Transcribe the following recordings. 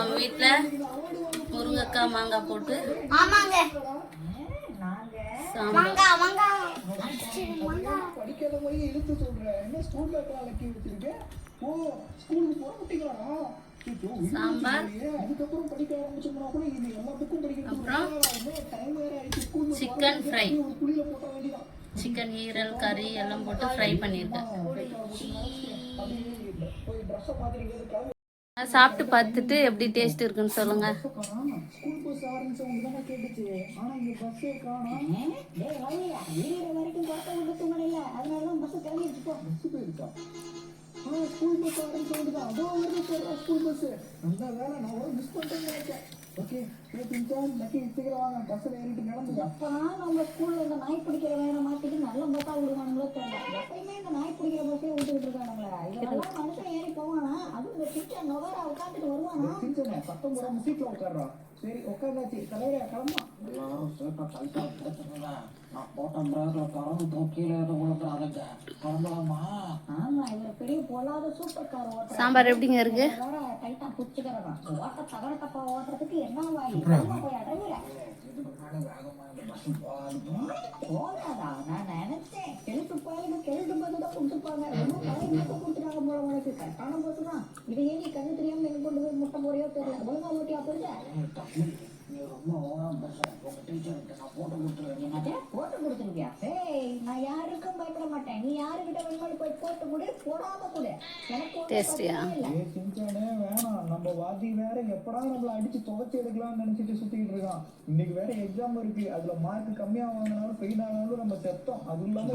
நம்ம வீட்டில் முருங்கைக்காய் மாங்காய் போட்டு ஆமாங்க படிக்காத மாதிரி இழுத்து சொல்றேன். என்ன ஸ்கூல்ல லக்கி வச்சிருக்கேன். ஓ ஸ்கூலுக்கு போறீங்களா? சாம்பார், அதுக்கப்புறம் படிக்க ஆரம்பிச்சோம்னா கூட இது எல்லா புக்கும் படிக்கிறது. அப்புறம் டைம் வேற ஆயிடுச்சு. சிக்கன் ஃப்ரை, புளியில போட்ட வேண்டியதான். சிக்கன் ஈரல் கறி எல்லாம் போட்டு ஃப்ரை பண்ணியிருக்கேன். போய் ட்ரெஸ்ஸை மாத்திரிக்கிறதுக்காக சாப்பிட்டு பார்த்துட்டு எப்படி டேஸ்ட் இருக்குன்னு சொல்லுங்க. ஸ்கூல் பஸ் ஆரம்பிச்சவங்க தானே கேட்டுச்சு. ஆனா இங்க பஸ்ஸே காணோம். வரைக்கும் பார்க்க விட்டு தூங்கல. அதனாலதான் பஸ் கிளம்பிடுச்சு. பஸ் போயிருக்கா? ஸ்கூல் பஸ் ஆரம்பிச்சவங்க தான். அதோ வருது ஸ்கூல் பஸ். அந்த வேலை நான் ஒரு மிஸ் பண்ணிட்டேன்னு நினைச்சேன். ஓகே லக்கி சீக்கிரம் வாங்க. பஸ்ஸில் ஏறிட்டு கிளம்புங்க. எப்பதான் நம்ம ஸ்கூல்ல இந்த நாய் பிடிக்கிற வேலை மாத்திட்டு நல்ல பஸ்ஸா விடுவானுங்களோ தெரியல. எப்பயுமே இந்த நாய் பிடிக்கிற பஸ்ஸே விட்டுக்கிட்டு இருக்கானுங்களே. இதெல்லாம் மனுஷன் ஏறி போவானா? அதுவும் இந்த சிக்கன் நொவரா உட்காந்துட்டு வருவானா? சின்ன 19 சீட்ல உட்காடுறான். சரி உட்காந்தாச்சு. தலைவரே கிளம்பா. எல்லாரும் சேட்டா டைட்டா போட்டுருங்க. நான் போட்ட பிறகு கலந்து தூக்கியில கொடுக்குறாங்க. கிளம்பலாமா? ஆமா, இவர் பெரிய பொல்லாத சூப்பர் கார் ஓட்டுறாரு. சாம்பார் எப்படிங்க இருக்கு? டைட்டா புடிச்சுக்கிறதான். ஓட்ட தகர டப்பா ஓட்டுறதுக்கு என்ன வாய் போய் அடையிற போகாதா? நான் நினைச்சேன் கெழுத்து போயிட்டு கெழுத்து பார்த்து தான் கொடுத்துருப்பாங்க. ரொம்ப பழைய கொடுத்துட்டாங்க போல. உனக்கு கரெக்டான போட்டு தான். இதை ஏன் நீ கண்ணு தெரியாம எங்க கொண்டு போய் முட்டை போறியோ தெரியல. ஒழுங்கா ஓட்டியா போயிருக்க. போட்டு கொடுத்துருக்கியா? நான் யாருக்கும் பயப்பட மாட்டேன். நீ யாருக்கிட்ட வேணுமாலும் போய் போட்டு கொடு, போடாம கொடு. வேணாம். நம்ம வாத்தி வேற எப்படா நம்மள அடிச்சு துவைச்சு எடுக்கலாம்னு நினைச்சிட்டு சுத்திக்கிட்டு இருக்கான். இன்னைக்கு வேற எக்ஸாம் இருக்கு. அதுல மார்க் கம்மியா வாங்கினாலும் ஃபெயில் ஆனாலும் நம்ம செத்தோம். அது இல்லாம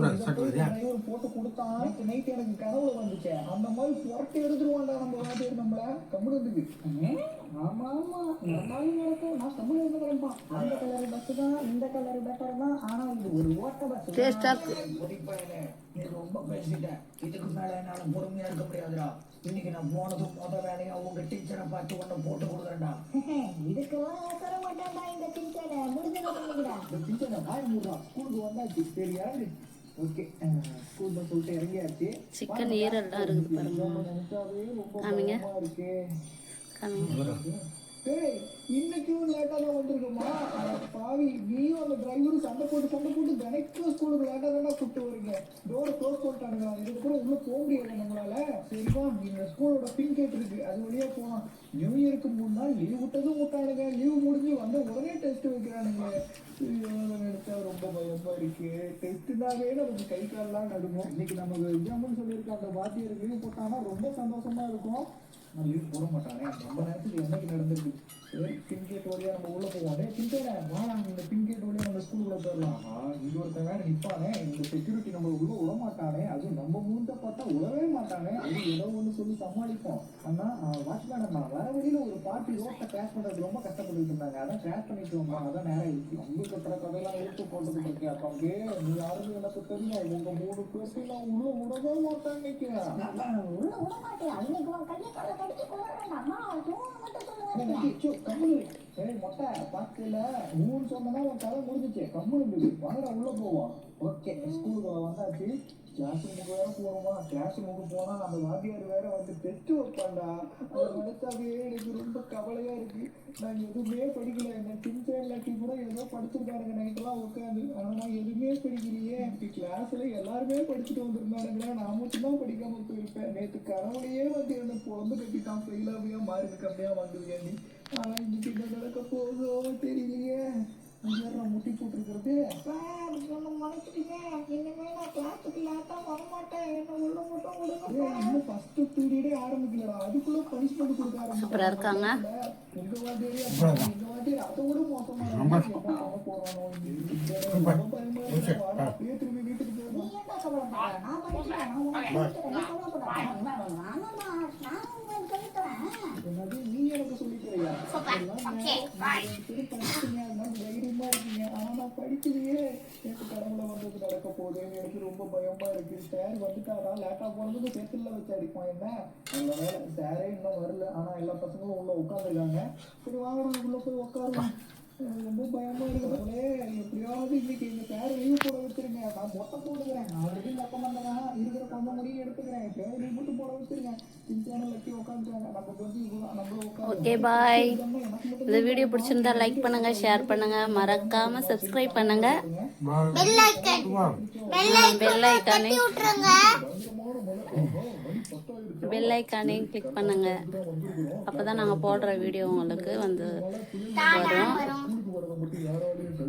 போட்டு கொடுத்தான். நைட் எனக்கு கனவுல வந்துச்சு. அந்த மாதிரி புரட்டி எடுத்துருவான்டா நம்ம வாத்தியார் நம்மள. கம்முனதுக்கு ஆமா ஆமா நடக்கும். நான் கம்முனு எடுத்துக்கிறேன்ப்பா. அந்த கலர் பஸ் தான், இந்த கலர் பெட்டர் தான். ஆனா இது ஒரு ஓட்ட பஸ். நீ ரொம்ப பேசிட்டேன். இதுக்கு மேல என்னால பொறுமையா இருக்க முடியாதுடா. இன்னைக்கு நான் போனதும் வேலையா உங்க டீச்சரை பார்த்து ஒன்ன போட்டு கொடுக்குறேன்டா. இதுக்கு தர மாட்டான்டா இந்த டீச்சரை. முடிஞ்சதுடா இந்த டீச்சரை வாய் மூடுறா. ஸ்கூலுக்கு வந்தாச்சு. சரி இறங்கு. ஓகே ஸ்கூல் பஸ் விட்டு இறங்கியாச்சு. சிக்கன் ஈரல் தான் இருக்கு பாருங்க. காமிங்க காமிங்க. இன்னைக்கும் லேட்டா தான் வந்திருக்குமா? பாவி, நீயும் அந்த டிரைவரும் சண்டை போட்டு தினைக்கும் ஸ்கூலுக்கு லேட்டா தானே கூப்பிட்டு வரீங்க. டோரை க்ளோஸ் பண்ணிட்டானுங்க. இதுக்கு கூட உள்ள போக முடியாது நம்மளால. சரிப்பா, நீங்க ஸ்கூலோட பின் கேட் இருக்கு, அது வழியா போகலாம். நியூ இயருக்கு 3 நாள் லீவ் விட்டதும் விட்டானுங்க. லீவ் முடிஞ்சு வந்த உடனே டெஸ்ட் வைக்கிறானுங்க. நினைச்சா ரொம்ப பயமா இருக்கு. டெஸ்ட்னாவே நமக்கு கை கால்லாம் நடுங்கும். இன்னைக்கு நமக்கு எக்ஸாம்னு சொல்லியிருக்க அந்த வாத்தியார் லீவ் போட்டாங்கன்னா ரொம்ப சந்தோஷமா இருக்கும். நான் லீவ் போட மாட்டானே. நம்ம நேரத்துக்கு என்னைக்கு நடந்திருக்கு. சரி பின்கேட் வழியா நம்ம உள்ள போவோம். பின்கேட வாங்க, இந்த பின்கேட் வழியா நம்ம ஸ்கூலுக்குள்ள போயிடலாம். இது ஒருத்தன் வேற நிற்பானே. இந்த செக்யூரிட்டி நம்ம உள்ள விட மாட்டானே. அதுவும் நம்ம மூஞ்ச பார்த்தா விடவே மாட்டானே. அது ஏதோ ஒன்று சொல்லி சமாளிப்போம். ஆனா வாட்ச்மேன் அண்ணா வர வழியில ஒரு பார்ட்டி ரோட்டை கிராஷ் பண்றது ரொம்ப கஷ்டப்பட்டு இருந்தாங்க. அதான் கிராஷ் பண்ணிட்டு வந்தோம். அதான் நேரம் இருக்கு. உங்களுக்கு கட்டுற கதையெல்லாம் எடுத்து போட்டதுக்கு இருக்கியா தம்பி? நீ யாருன்னு எனக்கு தெரியும். உங்க 3 பேர்த்தையும் உள்ள விடவே மாட்டான்னு நினைக்கிறேன். உள்ள விட மாட்டேன். அன்னைக்கு உன் கையை காலை கடிச்சு கொள்றேன். மொட்டை பாத்துல 3 சொன்னா உன் கதை முடிஞ்சிச்சு. கம்முனு வாங்கடா உள்ள போவோம். ஓகே ஸ்கூலுக்கு வந்தாச்சு. கிளாஸ் ரூமுக்கு வேற போகணுமா? கிளாஸ் ரூமுக்கு போனா அந்த வாத்தியார் வேற வந்து டெஸ்ட் வைப்பாண்டா. அதை நினைச்சாவே எனக்கு ரொம்ப கவலையா இருக்கு. நான் எதுவுமே படிக்கல. என்ன சின்சேன் லக்கி கூட ஏதோ படிச்சிருக்கானுங்க நைட்டெல்லாம் உட்காந்து. ஆனா நான் எதுவுமே படிக்கலையே. கிளாஸ்ல எல்லாருமே படிச்சுட்டு வந்திருந்தானுங்களா, நான் மட்டும்தான் படிக்காம போயிருப்பேன். நேற்று கனவுலையே வந்து என்ன பொழந்து கட்டிட்டான். ஃபெயிலாவியா மார்க்கு கம்மியா வாங்குவியா நீ? ஆனா இன்னைக்கு என்ன நடக்க போதோ தெரியலையே. முட்டி போட்டுருக்கிறது மறைச்சிட்டீங்க. இனிமே நான் கிளாஸுக்கு லேட்டா வரமாட்டேன். என்ன உள்ள மட்டும் விடுங்க. இன்னும் ஃபர்ஸ்ட் பீரியடே ஆரம்பிக்கலடா. அதுக்குள்ள பனிஷ்மெண்ட் கொடுக்க ஆரம்பிச்சாங்க. எங்க வாத்தியார் அதை விட மோசமா போறானோ. அப்படியே திரும்பி வீட்டுக்கு போகணும். நீ எனக்கு சொல்லிக்கிறியா? தைரியமா இருக்கீங்க. ஆனா நான் படிக்கலையே. எனக்கு கடவுள வந்தது நடக்க போகுது. எனக்கு ரொம்ப பயமா இருக்கு. சார் வந்துட்டாரா? லேட்டா போனதுக்கு செட்டில் வச்சு அடிப்பான் என்ன? நல்ல வேலை சாரே இன்னும் வரல. ஆனா எல்லா பசங்களும் உள்ள உட்காந்துருக்காங்க. சரி வாங்க உள்ள போய் உட்காருவோம். ரொம்ப பயமா இருக்கிறவங்களே எப்படியாவது இன்னைக்கு இந்த பேர் லீவ் போட வச்சிருங்க. நான் மொட்டை போடுகிறேன். ஆல்ரெடி மொட்டை பண்ணனா இருக்கிற கம்ம முடியும் எடுத்துக்கிறேன். பேர் லீவ் மட்டும் போட வச்சிருங்க. சின்சான லக்கி உட்காந்துட்டாங்க. நமக்கு வந்து இதுதான் நம்மளும் உட்காந்து ஓகே பாய். இந்த வீடியோ பிடிச்சிருந்தா லைக் பண்ணுங்க, ஷேர் பண்ணுங்க, மறக்காம சப்ஸ்கிரைப் பண்ணுங்க. பெல் ஐக்கானையும் கிளிக் பண்ணுங்க. அப்பதான் நாங்க போடுற வீடியோ உங்களுக்கு வந்து வரும்.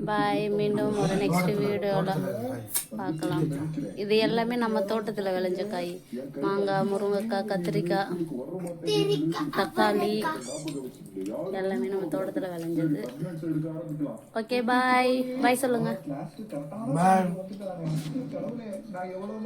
பாய். மீண்டும் ஒரு நெக்ஸ்ட் வீடியோல பார்க்கலாம். இது எல்லாமே நம்ம தோட்டத்துல விளைஞ்ச காய். மாங்காய், முருங்கைக்காய், கத்திரிக்காய், தக்காளி எல்லாமே நம்ம தோட்டத்துல விளைஞ்சது. Okay bye. பாய் சொல்லுங்க. கடவுளே நான் எவ்வளவு